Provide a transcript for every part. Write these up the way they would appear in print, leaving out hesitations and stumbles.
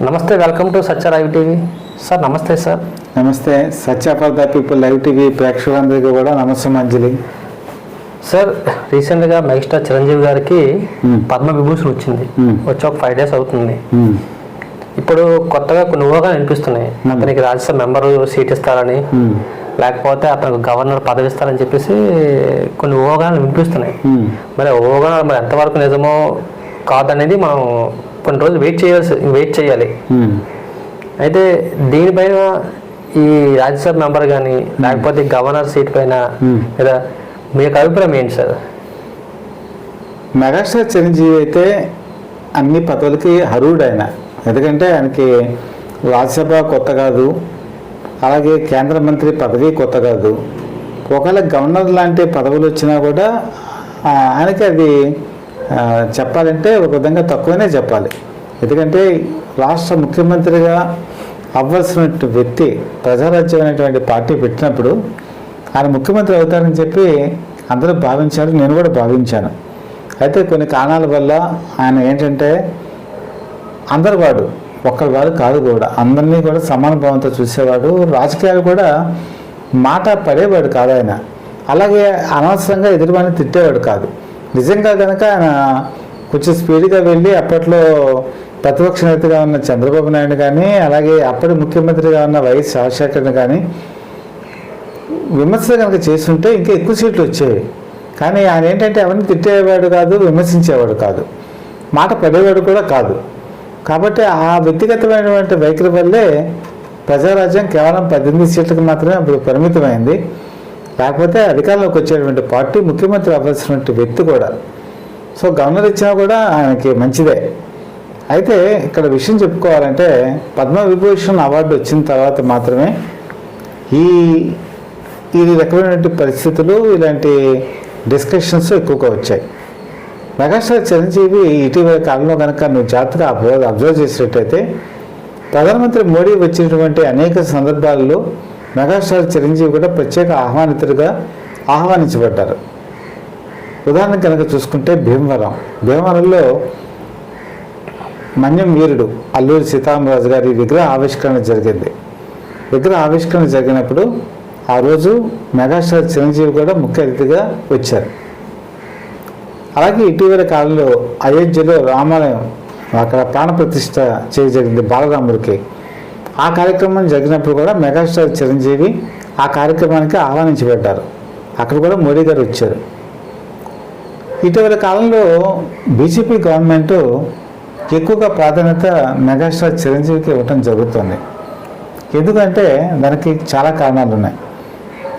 నమస్తే, welcome to Satya live TV. Sir నమస్తే. Sir నమస్తే. Satya for the people live TV ప్రేక్షకులందరికీ కూడా నమస్తే మంజలి. సార్, రీసెంట్గా మెగాస్టార్ చిరంజీవి గారికి పద్మ విభూషణ్ వచ్చింది. వచ్చి ఒక 5 days అవుతుంది. ఇప్పుడు కొత్తగా కొన్ని ఊహగాలు వినిపిస్తున్నాయి. అతనికి రాజ్యసభ మెంబరు సీట్ ఇస్తారని, లేకపోతే అతనికి గవర్నర్ పదవి ఇస్తారని చెప్పేసి కొన్ని ఊహగాలు వినిపిస్తున్నాయి. మరి ఊహగాలు మరి ఎంతవరకు నిజమో కాదనేది మనం కొన్ని రోజులు వెయిట్ చేయాలి. అయితే దీనిపైన ఈ రాజ్యసభ మెంబర్ కానీ లేకపోతే గవర్నర్ సీట్ పైన లేదా మీకు అభిప్రాయం ఏంటి సార్? మెగాస్టార్ చిరంజీవి అయితే అన్ని పదవులకి అర్హుడు ఆయన. ఎందుకంటే ఆయనకి రాజ్యసభ కొత్త కాదు, అలాగే కేంద్ర మంత్రి పదవి కొత్త కాదు. ఒకవేళ గవర్నర్ లాంటి పదవులు వచ్చినా కూడా ఆయనకి అది చెప్పాలంటే ఒక విధంగా తక్కువనే చెప్పాలి. ఎందుకంటే రాష్ట్ర ముఖ్యమంత్రిగా అవ్వాల్సిన వ్యక్తి ప్రజారాజ్యం అనేటువంటి పార్టీ పెట్టినప్పుడు ఆయన ముఖ్యమంత్రి అవుతారని చెప్పి అందరూ భావించారు, నేను కూడా భావించాను. అయితే కొన్ని కారణాల వల్ల ఆయన ఏంటంటే అందరి వాడు, ఒక్కరి వాడు కాదు కూడా, అందరినీ కూడా సమాన భావంతో చూసేవాడు. రాజకీయాలు కూడా మాట పడేవాడు కాదు ఆయన. అలాగే అనవసరంగా ఎదురువాడిని తిట్టేవాడు కాదు. నిజంగా కనుక ఆయన కొంచెం స్పీడ్గా వెళ్ళి అప్పట్లో ప్రతిపక్ష నేతగా ఉన్న చంద్రబాబు నాయుడు కానీ, అలాగే అప్పటి ముఖ్యమంత్రిగా ఉన్న వైఎస్ రాజశేఖర్ని కానీ విమర్శలు కనుక చేస్తుంటే ఇంకా ఎక్కువ సీట్లు వచ్చేవి. కానీ ఆయన ఏంటంటే అవన్నీ తిట్టేవాడు కాదు, విమర్శించేవాడు కాదు, మాట పడేవాడు కూడా కాదు. కాబట్టి ఆ వ్యక్తిగతమైనటువంటి వైఖరి వల్లే ప్రజారాజ్యం కేవలం 18 సీట్లకు మాత్రమే అప్పుడు పరిమితమైంది. లేకపోతే అధికారంలోకి వచ్చేటువంటి పార్టీ ముఖ్యమంత్రి అవ్వాల్సినటువంటి వ్యక్తి కూడా. సో గవర్నర్ ఇచ్చినా కూడా ఆయనకి మంచిదే. అయితే ఇక్కడ విషయం చెప్పుకోవాలంటే పద్మ విభూషణ్ అవార్డు వచ్చిన తర్వాత మాత్రమే ఈ రకమైనటువంటి పరిస్థితులు, ఇలాంటి డిస్కషన్స్ ఎక్కువగా వచ్చాయి. మెగాస్టార్ చిరంజీవి ఇటీవల కాలంలో కనుక నువ్వు జాగ్రత్తగా అబ్జర్వ్ చేసినట్టయితే ప్రధానమంత్రి మోడీ వచ్చినటువంటి అనేక సందర్భాల్లో మెగాస్టార్ చిరంజీవి కూడా ప్రత్యేక ఆహ్వానితుడిగా ఆహ్వానించబడ్డారు. ఉదాహరణ కనుక చూసుకుంటే భీమవరంలో మన్యం వీరుడు అల్లూరి సీతారామరాజు గారి విగ్రహ ఆవిష్కరణ జరిగింది. విగ్రహ ఆవిష్కరణ జరిగినప్పుడు ఆ రోజు మెగాస్టార్ చిరంజీవి కూడా ముఖ్య అతిథిగా వచ్చారు. అలాగే ఇటీవల కాలంలో అయోధ్యలో రామాలయం అక్కడ ప్రాణప్రతిష్ఠ జరిగింది బాలరాముడికి. ఆ కార్యక్రమం జరిగినప్పుడు కూడా మెగాస్టార్ చిరంజీవి ఆ కార్యక్రమానికి ఆహ్వానించబడ్డారు. అక్కడ కూడా మోడీ గారు వచ్చారు. ఇటీవల కాలంలో బీజేపీ గవర్నమెంట్ ఎక్కువగా ప్రాధాన్యత మెగాస్టార్ చిరంజీవికి ఇవ్వటం జరుగుతుంది. ఎందుకంటే దానికి చాలా కారణాలు ఉన్నాయి.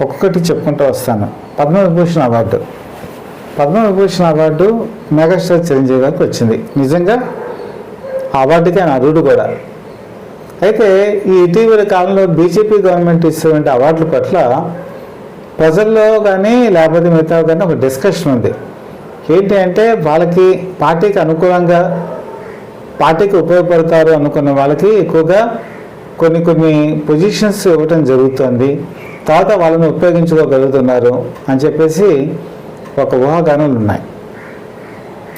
ఒక్కొక్కటి చెప్పుకుంటూ వస్తాను. పద్మవిభూషణ్ అవార్డు మెగాస్టార్ చిరంజీవి గారికి వచ్చింది. నిజంగా ఆ అవార్డుకి ఆయన అర్హుడు కూడా. అయితే ఈ ఇటీవల కాలంలో బీజేపీ గవర్నమెంట్ ఇస్తున్న అవార్డుల పట్ల ప్రజల్లో కానీ లేకపోతే మిగతా కానీ ఒక డిస్కషన్ ఉంది. ఏంటి అంటే వాళ్ళకి పార్టీకి అనుకూలంగా, పార్టీకి ఉపయోగపడతారు అనుకున్న వాళ్ళకి ఎక్కువగా కొన్ని పొజిషన్స్ ఇవ్వటం జరుగుతుంది. తర్వాత వాళ్ళని ఉపయోగించుకోగలుగుతున్నారు అని చెప్పేసి ఒక ఊహాగానాలు ఉన్నాయి.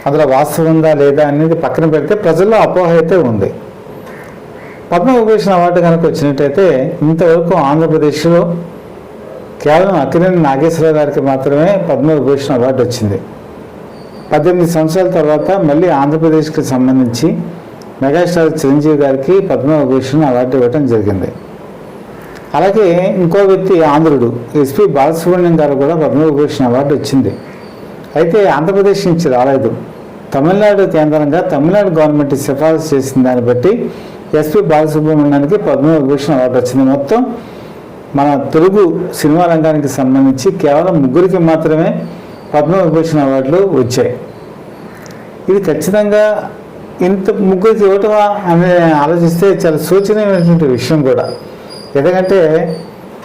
అందులో వాస్తవం ఉందా లేదా అనేది పక్కన పెడితే ప్రజల్లో అపోహ అయితే ఉంది. పద్మవిభూషణ్ అవార్డు కనుక వచ్చినట్టయితే ఇంతవరకు ఆంధ్రప్రదేశ్లో కేవలం అక్కినేని నాగేశ్వరరావు గారికి మాత్రమే పద్మవిభూషణ్ అవార్డు వచ్చింది. 18 సంవత్సరాల తర్వాత మళ్ళీ ఆంధ్రప్రదేశ్కి సంబంధించి మెగాస్టార్ చిరంజీవి గారికి పద్మవిభూషణ్ అవార్డు ఇవ్వడం జరిగింది. అలాగే ఇంకో వ్యక్తి ఆంధ్రుడు ఎస్పి బాలసుబ్రహ్మణ్యం గారు కూడా పద్మవిభూషణ్ అవార్డు వచ్చింది. అయితే ఆంధ్రప్రదేశ్ నుంచి రాలేదు. తమిళనాడు కేంద్రంగా తమిళనాడు గవర్నమెంట్ సిఫారసు చేసిన దాన్ని బట్టి ఎస్పి బాలసుబ్రహ్మణ్యానికి పద్మవిభూషణ్ అవార్డు వచ్చింది. మొత్తం మన తెలుగు సినిమా రంగానికి సంబంధించి కేవలం 3 మాత్రమే పద్మవిభూషణ్ అవార్డులు వచ్చాయి. ఇది ఖచ్చితంగా ఇంత 3 ఇవ్వటమా అని ఆలోచిస్తే చాలా శోచనీయమైనటువంటి విషయం కూడా. ఎందుకంటే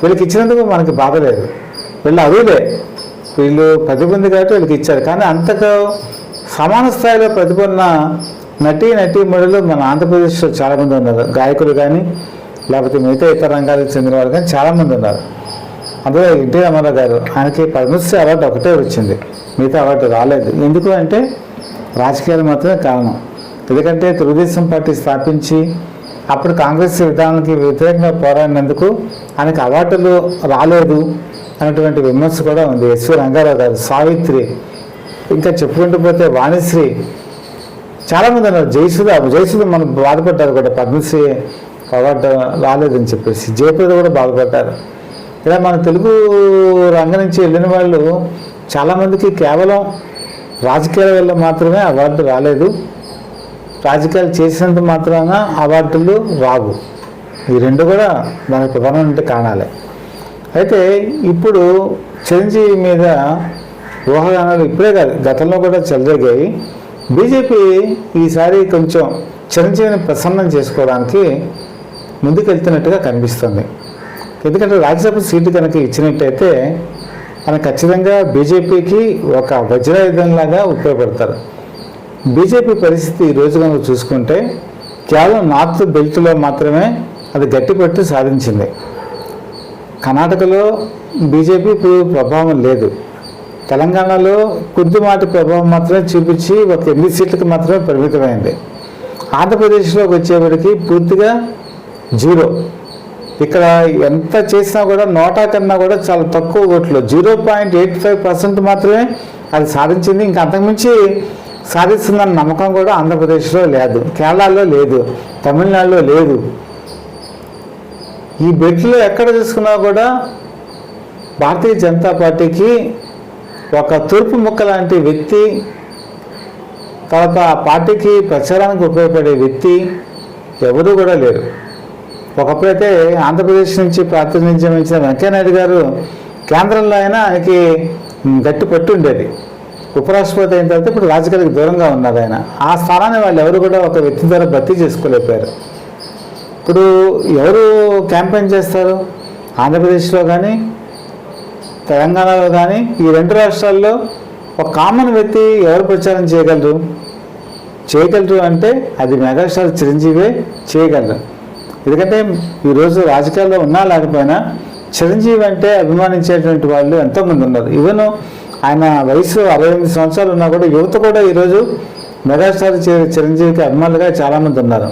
వీళ్ళకి ఇచ్చినందుకు మనకి బాధ లేదు, వీళ్ళు అరువులే, వీళ్ళు ప్రతిభ ఉంది కాబట్టి వీళ్ళకి ఇచ్చారు. కానీ అంతగా సమాన స్థాయిలో ప్రతిభ ఉన్న నటీమణులు మన ఆంధ్రప్రదేశ్లో చాలామంది ఉన్నారు. గాయకులు కానీ లేకపోతే మిగతా ఇతర రంగాలకు చెందిన వాళ్ళు కానీ చాలామంది ఉన్నారు. అందులో ఎన్టీ రామారావు గారు, ఆయనకి పద్మశ్రీ అవార్డు ఒకటే వచ్చింది, మిగతా అవార్డు రాలేదు. ఎందుకు అంటే రాజకీయాలు మాత్రమే కారణం. ఎందుకంటే తెలుగుదేశం పార్టీ స్థాపించి అప్పుడు కాంగ్రెస్ విధానానికి వ్యతిరేకంగా పోరాడినందుకు ఆయనకు అవార్డులు రాలేదు అనేటువంటి విమర్శ కూడా ఉంది. ఎస్వి రంగారావు గారు, సావిత్రి, ఇంకా చెప్పుకుంటూ పోతే వాణిశ్రీ, చాలామంది ఉన్నారు. జయసుధ మనం బాధపడ్డారు కూడా, పద్మశ్రీ అవార్డు రాలేదని చెప్పేసి. జయప్రద కూడా బాధపడ్డారు. ఇలా మన తెలుగు రంగం నుంచి వెళ్ళిన వాళ్ళు చాలామందికి కేవలం రాజకీయాల వల్ల మాత్రమే అవార్డు రాలేదు, రాజకీయాలు చేసినంత మాత్రాన అవార్డులు రావు. ఈ రెండు కూడా మనకు ప్రధానమైన కారణాలే. అయితే ఇప్పుడు చిరంజీవి మీద ఊహాగానాలు ఇప్పుడే కాదు, గతంలో కూడా చెలరేగాయి. బీజేపీ ఈసారి కొంచెం చిరంజీవిని ప్రసన్నం చేసుకోవడానికి ముందుకెళ్తున్నట్టుగా కనిపిస్తుంది. ఎందుకంటే రాజ్యసభ సీటు కనుక ఇచ్చినట్టయితే ఆయన ఖచ్చితంగా బీజేపీకి ఒక వజ్రాయుధంలాగా ఉపయోగపడతారు. బీజేపీ పరిస్థితి ఈ రోజు కనుక చూసుకుంటే కేవలం నార్త్ బెల్ట్లో మాత్రమే అది గట్టిపట్టు సాధించింది. కర్ణాటకలో బీజేపీ ప్రభావం లేదు. తెలంగాణలో కొద్దిమాటి ప్రభావం మాత్రమే చూపించి ఒక 8 సీట్లకు మాత్రమే పరిమితమైంది. ఆంధ్రప్రదేశ్లోకి వచ్చేవాడికి పూర్తిగా జీరో. ఇక్కడ ఎంత చేసినా కూడా నోటా కన్నా కూడా చాలా తక్కువ ఓట్లు, 0.85% మాత్రమే అది సాధించింది. ఇంకా అంతకుమించి సాధిస్తుందన్న నమ్మకం కూడా ఆంధ్రప్రదేశ్లో లేదు, కేరళలో లేదు, తమిళనాడులో లేదు. ఈ బెట్లో ఎక్కడ చూసుకున్నా కూడా భారతీయ జనతా పార్టీకి ఒక తూర్పు ముక్క లాంటి వ్యక్తి, తర్వాత ఆ పార్టీకి ప్రచారానికి ఉపయోగపడే వ్యక్తి ఎవరు కూడా లేరు. ఒకప్పుడైతే ఆంధ్రప్రదేశ్ నుంచి ప్రాతినిధ్యం వహించిన వెంకయ్యనాయుడు గారు కేంద్రంలో అయినా ఆయనకి గట్టి పట్టు ఉండేది. ఉపరాష్ట్రపతి అయిన తర్వాత ఇప్పుడు రాజకీయాలకు దూరంగా ఉన్నారు ఆయన. ఆ స్థానాన్ని వాళ్ళు ఎవరు కూడా ఒక వ్యక్తి ద్వారా భర్తీ చేసుకోలేకపోయారు. ఇప్పుడు ఎవరు క్యాంపెయిన్ చేస్తారు? ఆంధ్రప్రదేశ్లో కానీ తెలంగాణలో కానీ ఈ 2 రాష్ట్రాల్లో ఒక కామన్ వ్యక్తి ఎవరు ప్రచారం చేయగలరు అంటే అది మెగాస్టార్ చిరంజీవే చేయగలరు. ఎందుకంటే ఈరోజు రాజకీయాల్లో ఉన్నా లేకపోయినా చిరంజీవి అంటే అభిమానించేటువంటి వాళ్ళు ఎంతోమంది ఉన్నారు. ఈవెన్ ఆయన వయసు 68 సంవత్సరాలు ఉన్నా కూడా యువత కూడా ఈరోజు మెగాస్టార్ చిరంజీవికి అభిమానులుగా చాలామంది ఉన్నారు.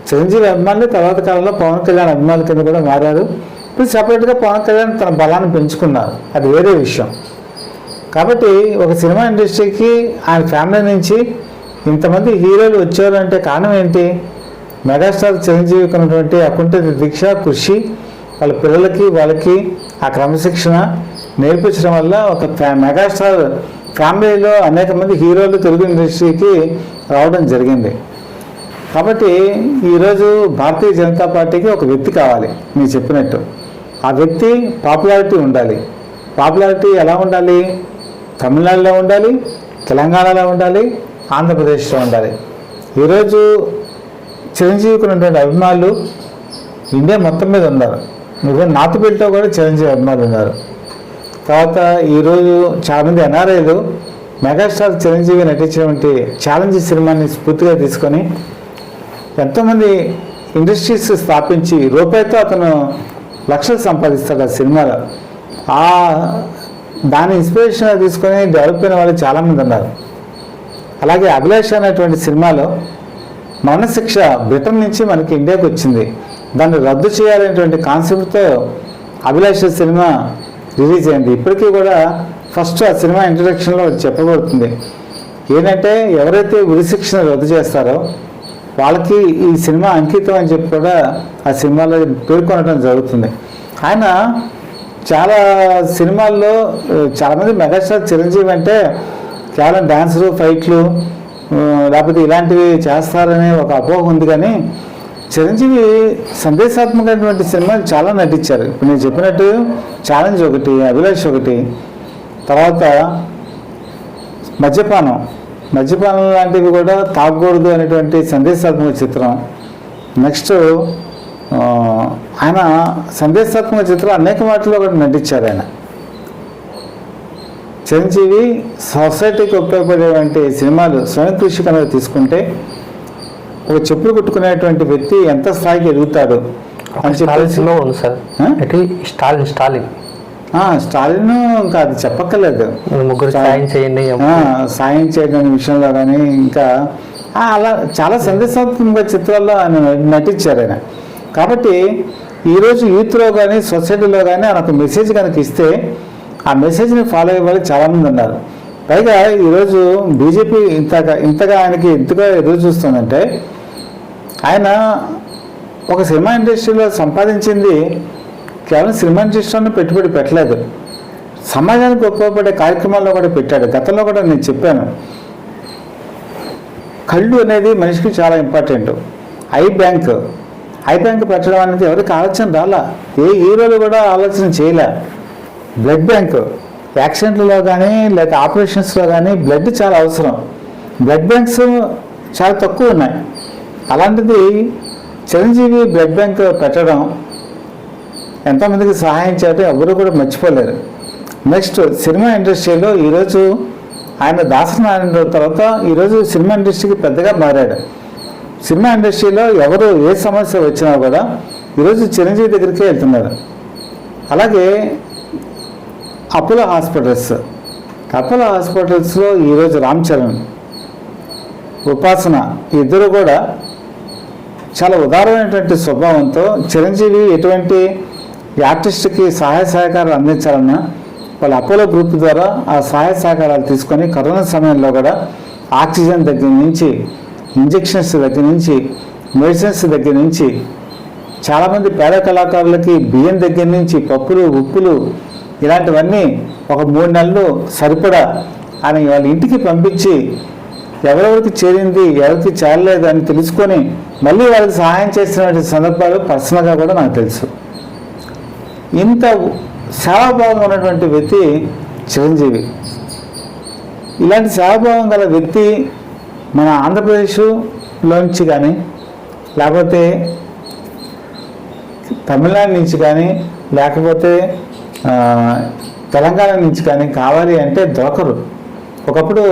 చిరంజీవి అభిమానులు తర్వాత కాలంలో పవన్ కళ్యాణ్ అభిమానుల కింద కూడా మారారు. ఇప్పుడు సపరేట్గా పవన్ కళ్యాణ్ తన బలాన్ని పెంచుకున్నారు, అది వేరే విషయం. కాబట్టి ఒక సినిమా ఇండస్ట్రీకి ఆయన ఫ్యామిలీ నుంచి ఇంతమంది హీరోలు వచ్చారు అంటే కారణం ఏంటి? మెగాస్టార్ చిరంజీవికి ఉన్నటువంటి అకుంఠిత దీక్ష, కృషి, వాళ్ళ పిల్లలకి వాళ్ళకి ఆ క్రమశిక్షణ నేర్పించడం వల్ల ఒక మెగాస్టార్ ఫ్యామిలీలో అనేక మంది హీరోలు తెలుగు ఇండస్ట్రీకి రావడం జరిగింది. కాబట్టి ఈరోజు భారతీయ జనతా పార్టీకి ఒక వ్యక్తి కావాలి. మీరు చెప్పినట్టు ఆ వ్యక్తి పాపులారిటీ ఉండాలి. పాపులారిటీ ఎలా ఉండాలి? తమిళనాడులో ఉండాలి, తెలంగాణలో ఉండాలి, ఆంధ్రప్రదేశ్లో ఉండాలి. ఈరోజు చిరంజీవికి ఉన్నటువంటి అభిమానులు ఇండియా మొత్తం మీద ఉన్నారు. ఈవెన్ నార్త్ బెల్ట్లో కూడా చిరంజీవి అభిమానులు ఉన్నారు. తర్వాత ఈరోజు చాలామంది ఎన్ఆర్ఐలు మెగాస్టార్ చిరంజీవి నటించినటువంటి ఛాలెంజ్ సినిమాని స్ఫూర్తిగా తీసుకొని ఎంతోమంది ఇండస్ట్రీస్ స్థాపించి రూపాయితో అతను లక్షలు సంపాదిస్తాడు ఆ సినిమాలో. దాని ఇన్స్పిరేషన్ తీసుకొని డెవలప్ అయిన వాళ్ళు చాలామంది ఉన్నారు. అలాగే అభిలాష్ అనేటువంటి సినిమాలో మరణశిక్ష బ్రిటన్ నుంచి మనకి ఇండియాకి వచ్చింది. దాన్ని రద్దు చేయాలనేటువంటి కాన్సెప్ట్తో అభిలాష సినిమా రిలీజ్ అయింది. ఇప్పటికీ కూడా ఫస్ట్ ఆ సినిమా ఇంట్రడక్షన్లో చెప్పబడుతుంది ఏంటంటే ఎవరైతే ఉరిశిక్షను రద్దు చేస్తారో వాళ్ళకి ఈ సినిమా అంకితం అని చెప్పి కూడా ఆ సినిమాలో పేర్కొనడం జరుగుతుంది. ఆయన చాలా సినిమాల్లో చాలామంది మెగాస్టార్ చిరంజీవి అంటే కేవలం డ్యాన్సులు, ఫైట్లు లేకపోతే ఇలాంటివి చేస్తారనే ఒక అపోహ ఉంది. కానీ చిరంజీవి సందేశాత్మకమైనటువంటి సినిమాలు చాలా నటించారు. ఇప్పుడు నేను చెప్పినట్టు ఛాలెంజ్ ఒకటి, అభిలాష్ ఒకటి, తర్వాత మద్యపానం లాంటివి కూడా తాగకూడదు అనేటువంటి సందేశాత్మక చిత్రం. నెక్స్ట్ ఆయన సందేశాత్మక చిత్రం అనేక వాటిలో కూడా నటించారు. ఆయన చిరంజీవి సొసైటీకి ఉపయోగపడేటువంటి సినిమాలు స్వయం కృషి కనుక తీసుకుంటే ఒక చెప్పులు కుట్టుకునేటువంటి వ్యక్తి ఎంత స్థాయికి ఎదుగుతాడు అని చెప్పేసి ఉంది సార్. స్టాలిన్ ఇంకా అది చెప్పక్కర్లేదు. ముగ్గురు సాయం చేయండి, సాయం చేయడం విషయంలో కానీ ఇంకా అలా చాలా సందేశాత్మక చిత్రాల్లో ఆయన నటించారు ఆయన. కాబట్టి ఈరోజు యూత్లో కానీ సొసైటీలో కానీ ఆయన ఒక మెసేజ్ కనుక ఇస్తే ఆ మెసేజ్ని ఫాలో అయ్యే వాళ్ళు చాలామంది ఉన్నారు. పైగా ఈరోజు బీజేపీ ఇంతగా ఆయనకి ఎంతగా ఎదురు చూస్తుందంటే, ఆయన ఒక సినిమా ఇండస్ట్రీలో సంపాదించింది కేవలం సినిమా ఇండస్ట్రీలోనే పెట్టుబడి పెట్టలేదు, సమాజానికి ఉపయోగపడే కార్యక్రమాల్లో కూడా పెట్టాడు. గతంలో కూడా నేను చెప్పాను, కళ్ళు అనేది మనిషికి చాలా ఇంపార్టెంట్. ఐ బ్యాంక్ పెట్టడం అనేది ఎవరికి ఆలోచన రాలా, ఏ హీరోలు కూడా ఆలోచన చేయలే. బ్లడ్ బ్యాంక్ యాక్సిడెంట్లలో కానీ లేదా ఆపరేషన్స్లో కానీ బ్లడ్ చాలా అవసరం. బ్లడ్ బ్యాంక్స్ చాలా తక్కువ ఉన్నాయి. అలాంటిది చిరంజీవి బ్లడ్ బ్యాంక్ పెట్టడం ఎంతోమందికి సహాయం చేయడం ఎవరు కూడా మర్చిపోలేరు. నెక్స్ట్ సినిమా ఇండస్ట్రీలో ఈరోజు ఆయన దాసనారాయణ తర్వాత ఈరోజు సినిమా ఇండస్ట్రీకి పెద్దగా మారాడు. సినిమా ఇండస్ట్రీలో ఎవరు ఏ సమస్య వచ్చినా కూడా ఈరోజు చిరంజీవి దగ్గరికే వెళ్తున్నారు. అలాగే అపోలో హాస్పిటల్స్లో ఈరోజు రామ్ చరణ్, ఉపాసన ఇద్దరు కూడా చాలా ఉదారమైనటువంటి స్వభావంతో చిరంజీవి ఎటువంటి ఆర్టిస్ట్కి సహాయ సహకారాలు అందించాలన్నా వాళ్ళ అపోలో గ్రూప్ ద్వారా ఆ సహాయ సహకారాలు తీసుకొని కరోనా సమయంలో కూడా ఆక్సిజన్ దగ్గర నుంచి, ఇంజెక్షన్స్ దగ్గర నుంచి, మెడిసిన్స్ దగ్గర నుంచి, చాలామంది పేద కళాకారులకి బియ్యం దగ్గర నుంచి పప్పులు, ఉప్పులు ఇలాంటివన్నీ ఒక 3 నెలలు సరిపడా ఆయన వాళ్ళ ఇంటికి పంపించి ఎవరెవరికి చేరింది ఎవరికి చేరలేదు అని తెలుసుకొని మళ్ళీ వాళ్ళకి సహాయం చేసినటువంటి సందర్భాలు పర్సనల్గా కూడా నాకు తెలుసు. ఇంత సేవాభావం ఉన్నటువంటి వ్యక్తి చిరంజీవి. ఇలాంటి సేవాభావం గల వ్యక్తి మన ఆంధ్రప్రదేశ్లోంచి కానీ లేకపోతే తమిళనాడు నుంచి కానీ లేకపోతే తెలంగాణ నుంచి కానీ కావాలి అంటే దొరకరు. ఒకప్పుడు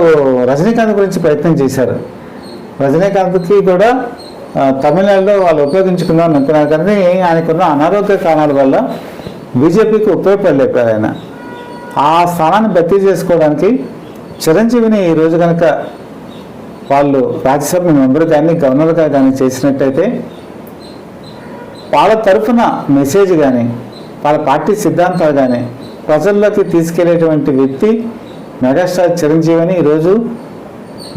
రజనీకాంత్ గురించి ప్రయత్నం చేశారు. రజనీకాంత్కి కూడా తమిళనాడులో వాళ్ళు ఉపయోగించుకుందాం అనుకున్నారు, కానీ ఆయనకున్న అనారోగ్య కారణాల వల్ల బీజేపీకి ఉపయోగపడలేపారు. ఆయన ఆ స్థానాన్ని భర్తీ చేసుకోవడానికి చిరంజీవిని ఈరోజు కనుక వాళ్ళు రాజ్యసభ మెంబర్ కానీ గవర్నర్గా కానీ చేసినట్టయితే వాళ్ళ తరఫున మెసేజ్ కానీ వాళ్ళ పార్టీ సిద్ధాంతాలు కానీ ప్రజల్లోకి తీసుకెళ్లేటువంటి వ్యక్తి మెగాస్టార్ చిరంజీవి అని ఈరోజు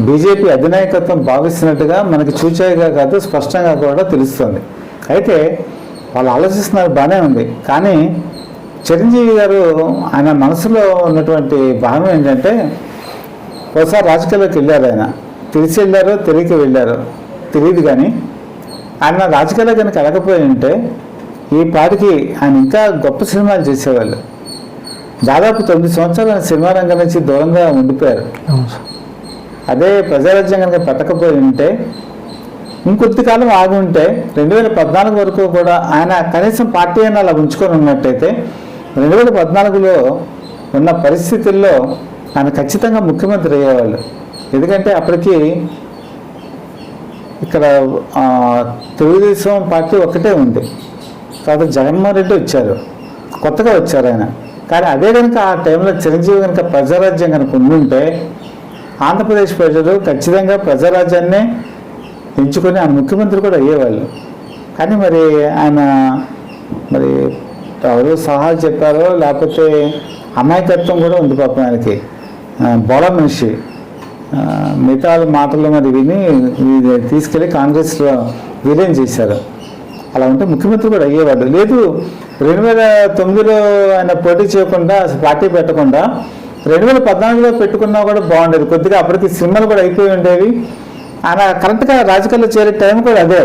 బీజేపీ అధినాయకత్వం భావిస్తున్నట్టుగా మనకి చూచాయిగా కాదు స్పష్టంగా కూడా తెలుస్తుంది. అయితే వాళ్ళు ఆలోచిస్తున్నారు బాగానే ఉంది, కానీ చిరంజీవి గారు ఆయన మనసులో ఉన్నటువంటి భావం ఏంటంటే, ఒకసారి రాజకీయాల్లోకి వెళ్ళారు. ఆయన తెలిసి వెళ్ళారో తెలియక వెళ్ళారో తెలియదు, కానీ ఆయన రాజకీయాల్లో కనుక వెళ్ళకపోయి ఉంటే ఈ పాటికి ఆయన ఇంకా గొప్ప సినిమాలు చేసేవాళ్ళు. దాదాపు 9 సంవత్సరాలు ఆయన సినిమా రంగం నుంచి దూరంగా ఉండిపోయారు. అదే ప్రజారాజ్యం కనుక పెట్టకపోయి ఉంటే ఇంకొద్ది కాలం ఆగి ఉంటే 2014 వరకు కూడా ఆయన కనీసం పార్టీ అయినా అలా ఉంచుకొని ఉన్నట్టయితే 2014లో ఉన్న పరిస్థితుల్లో ఆయన ఖచ్చితంగా ముఖ్యమంత్రి అయ్యేవాళ్ళు. ఎందుకంటే అప్పటికి ఇక్కడ తెలుగుదేశం పార్టీ ఒక్కటే ఉంది, తర్వాత జగన్మోహన్ రెడ్డి వచ్చారు, కొత్తగా వచ్చారు ఆయన. కానీ అదే కనుక ఆ టైంలో చిరంజీవి కనుక ప్రజారాజ్యం కనుక ఉండుంటే ఆంధ్రప్రదేశ్ ప్రజలు ఖచ్చితంగా ప్రజారాజ్యాన్నే ఎంచుకొని ఆయన ముఖ్యమంత్రి కూడా అయ్యేవాళ్ళు. కానీ మరి ఆయన మరి ఎవరు సలహాలు చెప్పారో లేకపోతే అమాయకత్వం కూడా ఉంది పాపం ఆయనకి, బోళ మనిషి. మిగతా మాటలు మరి విని తీసుకెళ్ళి కాంగ్రెస్లో విలీనం చేశారు. అలా ఉంటే ముఖ్యమంత్రి కూడా అయ్యేవాడు. లేదు 2009లో ఆయన పోటీ చేయకుండా పార్టీ పెట్టకుండా 2014లో పెట్టుకున్నా కూడా బాగుండేది. కొద్దిగా అప్పటికి సినిమాలు కూడా అయిపోయి ఉండేవి. ఆయన కరెక్ట్గా రాజకీయాల్లో చేరే టైం కూడా అదే.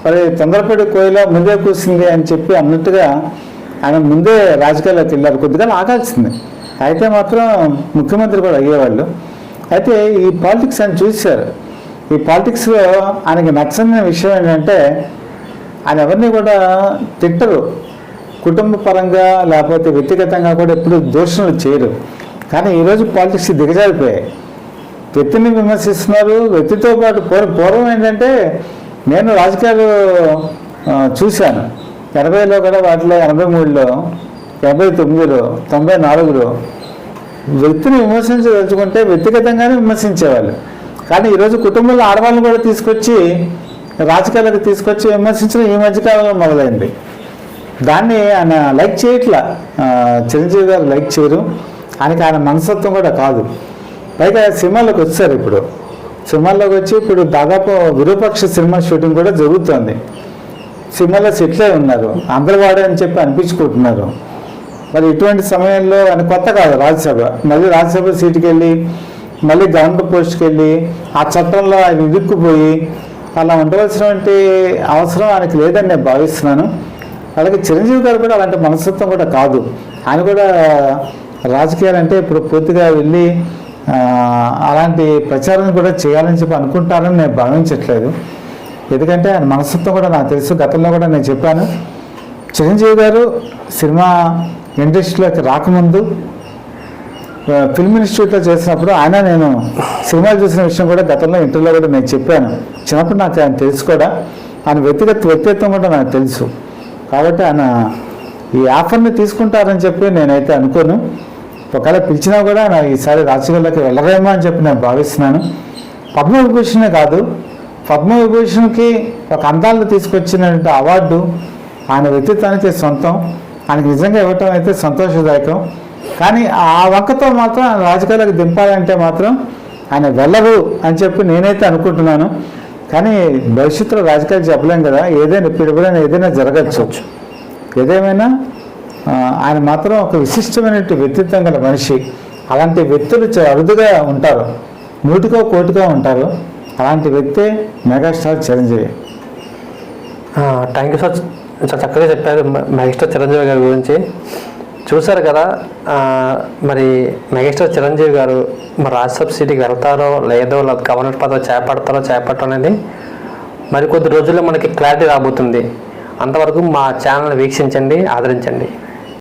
మరి తొందరపడి కోయిలో ముందే కూర్చుంది అని చెప్పి అన్నట్టుగా ఆయన ముందే రాజకీయాల్లోకి వెళ్ళారు. కొద్దిగా ఆగాల్సింది, అయితే మాత్రం ముఖ్యమంత్రి కూడా అయ్యేవాళ్ళు. అయితే ఈ పాలిటిక్స్ అని చూశారు. ఈ పాలిటిక్స్లో ఆయనకి నచ్చని విషయం ఏంటంటే ఆయన ఎవరిని కూడా తిట్టరు, కుటుంబ పరంగా లేకపోతే వ్యక్తిగతంగా కూడా ఎప్పుడు దూషణలు చేయరు. కానీ ఈరోజు పాలిటిక్స్ దిగజారిపోయాయి. వ్యక్తిని విమర్శిస్తున్నారు. వ్యక్తితో పాటు పూర్వం ఏంటంటే నేను రాజకీయాలు చూశాను 80లో కూడా, వాటిలో 83లో, 89లో, 94లో వ్యక్తిని విమర్శించదలుచుకుంటే వ్యక్తిగతంగానే విమర్శించేవాళ్ళు. కానీ ఈరోజు కుటుంబంలో ఆడవాళ్ళని కూడా తీసుకొచ్చి రాజకీయాలకు తీసుకొచ్చి విమర్శించడం ఈ మధ్యకాలంలో మొదలైంది. దాన్ని ఆయన లైక్ చేయట్లా, చిరంజీవి గారు లైక్ చేయరు. ఆయన మనస్తత్వం కూడా కాదు. పైగా సినిమాల్లోకి వచ్చారు. ఇప్పుడు సినిమాల్లోకి వచ్చి ఇప్పుడు దాదాపు విరూపాక్ష సినిమా షూటింగ్ కూడా జరుగుతుంది. సినిమాలో సెటిల్ అయి ఉన్నారు, అందరు వాడే అని చెప్పి అనిపించుకుంటున్నారు. మరి ఇటువంటి సమయంలో ఆయన కొత్త కాదు రాజ్యసభ, మళ్ళీ రాజ్యసభ సీటుకి వెళ్ళి మళ్ళీ గవర్నర్ పోస్ట్కి వెళ్ళి ఆ చట్టంలో ఆయన ఇరుక్కుపోయి అలా ఉండవలసినటువంటి అవసరం ఆయనకి లేదని నేను భావిస్తున్నాను. అలాగే చిరంజీవి గారు కూడా అలాంటి మనస్తత్వం కూడా కాదు. ఆయన కూడా రాజకీయాలు అంటే ఇప్పుడు పూర్తిగా వెళ్ళి అలాంటి ప్రచారం కూడా చేయాలని చెప్పి అనుకుంటారని నేను భావించట్లేదు. ఎందుకంటే ఆయన మనస్తత్వం కూడా నాకు తెలుసు. గతంలో కూడా నేను చెప్పాను, చిరంజీవి గారు సినిమా ఇండస్ట్రీలోకి రాకముందు ఫిల్మ్ ఇన్స్టిట్యూట్లో చేసినప్పుడు నేను సినిమాలు చూసిన విషయం కూడా గతంలో ఇంటర్వ్యూలో కూడా నేను చెప్పాను. చిన్నప్పుడు నాకు ఆయన తెలుసు కూడా, ఆయన వ్యక్తిత్వం కూడా నాకు తెలుసు. కాబట్టి ఆయన ఈ ఆఫర్ని తీసుకుంటారని చెప్పి నేనైతే అనుకోను. ఒకవేళ పిలిచినా కూడా ఈసారి రాజకీయాల్లోకి వెళ్ళరేమో అని చెప్పి నేను భావిస్తున్నాను. పద్మవిభూషణే కాదు, పద్మవిభూషణ్కి ఒక అందాలను తీసుకొచ్చినటువంటి అవార్డు ఆయన వ్యక్తిత్వానికి సొంతం. ఆయనకి నిజంగా ఇవ్వటం అయితే సంతోషదాయకం. కానీ ఆ వంకతో మాత్రం ఆయన రాజకీయాలకు దింపాలంటే మాత్రం ఆయన వెళ్ళరు అని చెప్పి నేనైతే అనుకుంటున్నాను. కానీ భవిష్యత్తులో రాజకీయాలు చెప్పలేం కదా, ఎప్పుడైనా ఏదైనా జరగచ్చు. ఏదేమైనా ఆయన మాత్రం ఒక విశిష్టమైన వ్యక్తిత్వం గల మనిషి. అలాంటి వ్యక్తులు అరుదుగా ఉంటారు, 100కో 1 ఉంటారు. అలాంటి వ్యక్తే megastar Chiranjeevi. Thank you sir, చాలా చక్కగా చెప్పారు మెగాస్టార్ చిరంజీవి గారి గురించి. చూశారు కదా, మరి మెగాస్టార్ చిరంజీవి గారు మరి రాజ్యసభ సీటుకి వెళ్తారో లేదో, లేదా గవర్నర్ పదవి చేపట్టడం అనేది మరి కొద్ది రోజుల్లో మనకి క్లారిటీ రాబోతుంది. అంతవరకు మా ఛానల్ వీక్షించండి, ఆదరించండి.